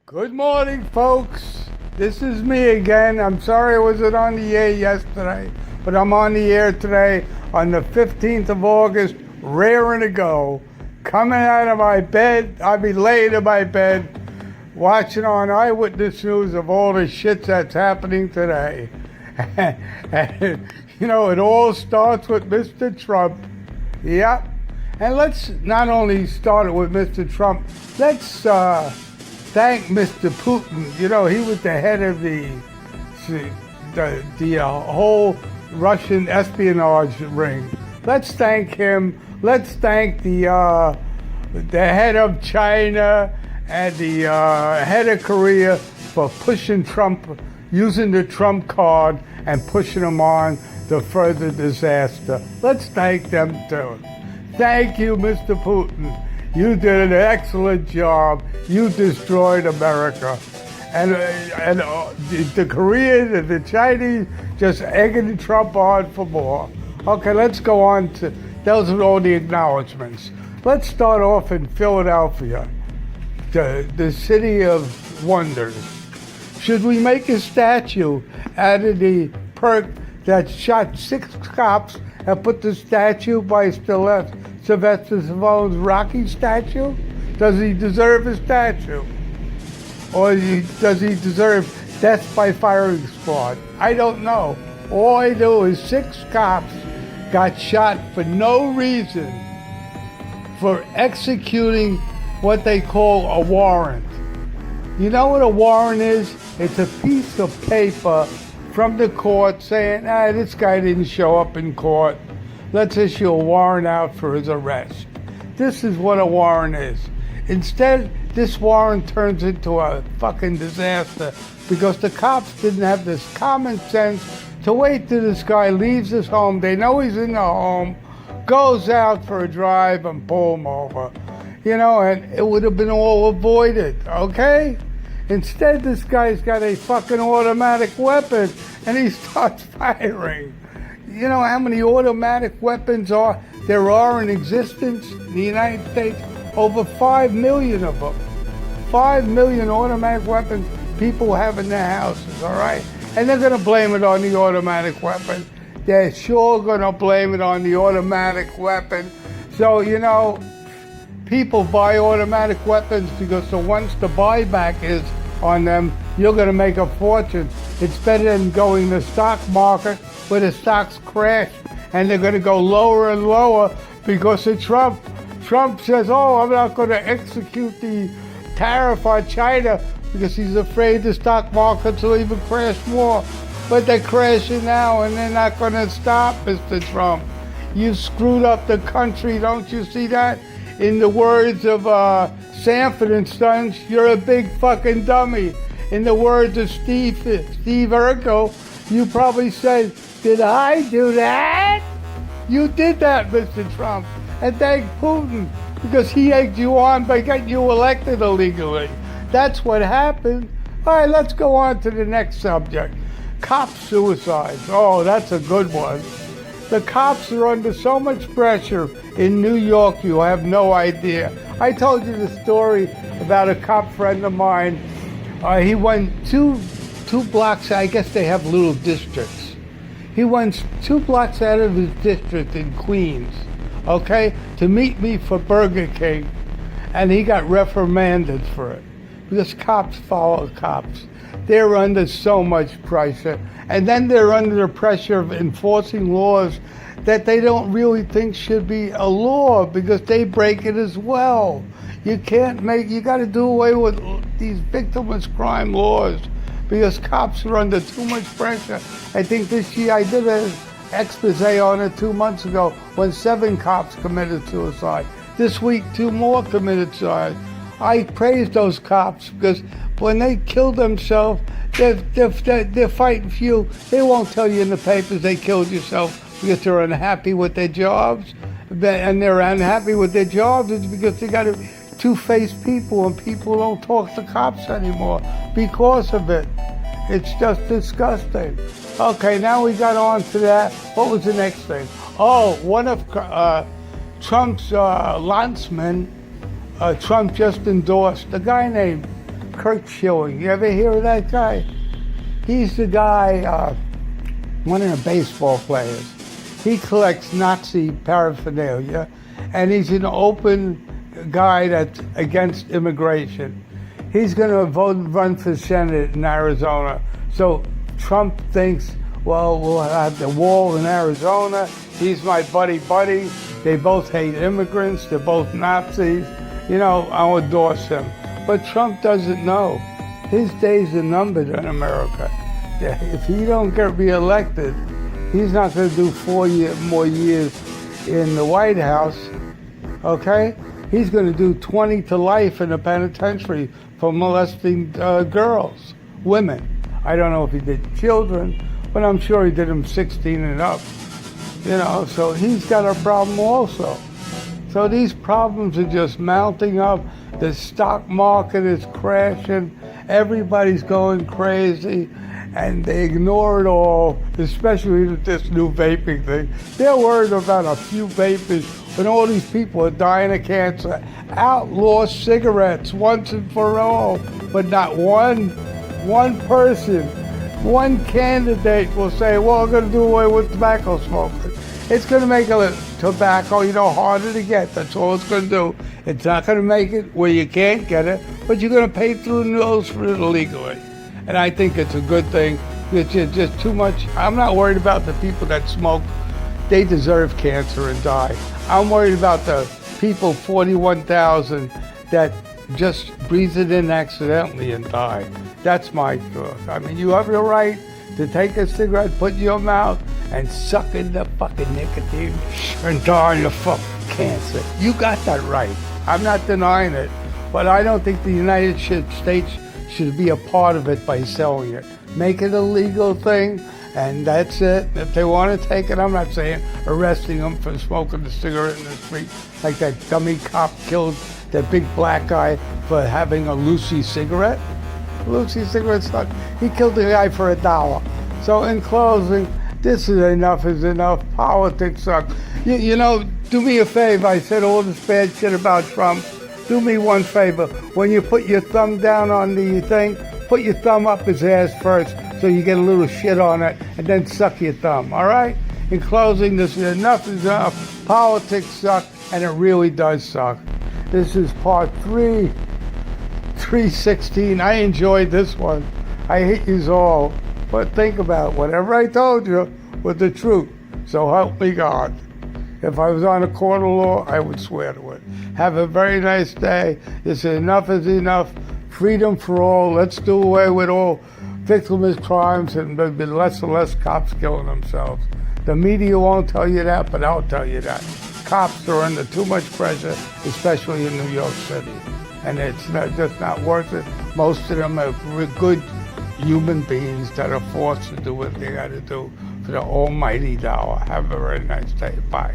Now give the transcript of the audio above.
Good morning, folks. This is me again. I'm sorry I wasn't on the air yesterday, but I'm on the air today on the 15th of August, raring to go. Coming out of my bed, I'll be laying in my bed, watching on Eyewitness News of all the shit that's happening today. And, you know, it all starts with Mr. Trump. Yep. And let's not only start it with Mr. Trump, let's thank Mr. Putin. You know, he was the head of the whole Russian espionage ring. Let's thank him. Let's thank the head of China and the head of Korea for pushing Trump, using the Trump card and pushing him on to further disaster. Let's thank them too. Thank you, Mr. Putin. You did an excellent job. You destroyed America. And the Koreans and the Chinese just egging Trump on for more. Okay, let's go on to, those are all the acknowledgments. Let's start off in Philadelphia, the city of wonders. Should we make a statue out of the perk that shot 6 cops and put the statue by Sylvester Stallone's Rocky statue? Does he deserve a statue? Or does he deserve death by firing squad? I don't know. All I know is 6 cops got shot for no reason for executing what they call a warrant. You know what a warrant is? It's a piece of paper from the court saying, this guy didn't show up in court. Let's issue a warrant out for his arrest. This is what a warrant is. Instead, this warrant turns into a fucking disaster because the cops didn't have this common sense to wait till this guy leaves his home. They know he's in the home, goes out for a drive and pull him over. You know, and it would have been all avoided, okay? Instead, this guy's got a fucking automatic weapon and he starts firing. You know how many automatic weapons there are in existence in the United States? Over 5 million of them. 5 million automatic weapons people have in their houses, all right? And they're going to blame it on the automatic weapon. They're sure going to blame it on the automatic weapon. So, you know, people buy automatic weapons because once the buyback is on them, you're going to make a fortune. It's better than going to the stock market where the stocks crash and they're going to go lower and lower because of Trump. Trump says, I'm not going to execute the tariff on China because he's afraid the stock markets will even crash more. But they're crashing now and they're not going to stop, Mr. Trump. You screwed up the country, don't you see that? In the words of Sanford and Sons, you're a big fucking dummy. In the words of Steve Urkel, you probably said, did I do that? You did that, Mr. Trump. And thank Putin, because he egged you on by getting you elected illegally. That's what happened. All right, let's go on to the next subject. Cop suicides. Oh, that's a good one. The cops are under so much pressure in New York, you have no idea. I told you the story about a cop friend of mine. He went two blocks, I guess they have little districts. He went 2 blocks out of his district in Queens, okay, to meet me for Burger King, and he got reprimanded for it. Because cops follow cops. They're under so much pressure, and then they're under the pressure of enforcing laws that they don't really think should be a law because they break it as well. You got to do away with these victimless crime laws because cops are under too much pressure. I think this year, I did an expose on it 2 months ago when 7 cops committed suicide. This week, 2 more committed suicide. I praise those cops because when they kill themselves, they're fighting for you. They won't tell you in the papers they killed yourself because they're unhappy with their jobs. And they're unhappy with their jobs is because they got two-faced people and people don't talk to cops anymore because of it. It's just disgusting. Okay, now we got on to that. What was the next thing? One of Trump's landsmen, Trump just endorsed a guy named Kurt Schilling. You ever hear of that guy? He's the guy, one of the baseball players. He collects Nazi paraphernalia, and he's an open guy that's against immigration. He's going to run for Senate in Arizona. So Trump thinks, well, we'll have the wall in Arizona. He's my buddy. They both hate immigrants. They're both Nazis. You know, I'll endorse him. But Trump doesn't know. His days are numbered in America. If he don't get reelected, he's not going to do 4 more years in the White House, okay? He's going to do 20 to life in the penitentiary for molesting girls, women. I don't know if he did children, but I'm sure he did them 16 and up. You know, so he's got a problem also. So these problems are just mounting up. The stock market is crashing. Everybody's going crazy. And they ignore it all, especially with this new vaping thing. They're worried about a few vapors when all these people are dying of cancer. Outlaw cigarettes once and for all, but not one person, one candidate will say, well, we're going to do away with tobacco smoking. It's going to make tobacco, harder to get. That's all it's going to do. It's not going to make it where you can't get it, but you're going to pay through the nose for it illegally. And I think it's a good thing. It's just too much. I'm not worried about the people that smoke. They deserve cancer and die. I'm worried about the people, 41,000, that just breathe it in accidentally and die. That's my thought. I mean, you have your right to take a cigarette, put in your mouth, and suck in the fucking nicotine and die of fucking cancer. You got that right. I'm not denying it. But I don't think the United States should be a part of it by selling it. Make it a legal thing, and that's it. If they want to take it, I'm not saying arresting them for smoking a cigarette in the street, like that dummy cop killed that big black guy for having a Lucy cigarette. Lucy cigarette's not, he killed the guy for $1. So in closing, this is enough is enough. Politics suck. You know, do me a favor. I said all this bad shit about Trump. Do me one favor. When you put your thumb down on the thing, put your thumb up his ass first so you get a little shit on it, and then suck your thumb, all right? In closing, this is enough is enough. Politics suck, and it really does suck. This is part 316. I enjoyed this one. I hate yous all. But think about it. Whatever I told you was the truth. So help me God. If I was on a court of law, I would swear to it. Have a very nice day. This is enough is enough. Freedom for all. Let's do away with all victimless crimes, and there'll be less and less cops killing themselves. The media won't tell you that, but I'll tell you that. Cops are under too much pressure, especially in New York City. And it's just not worth it. Most of them are good human beings that are forced to do what they got to do for the almighty dollar. Have a very nice day. Bye.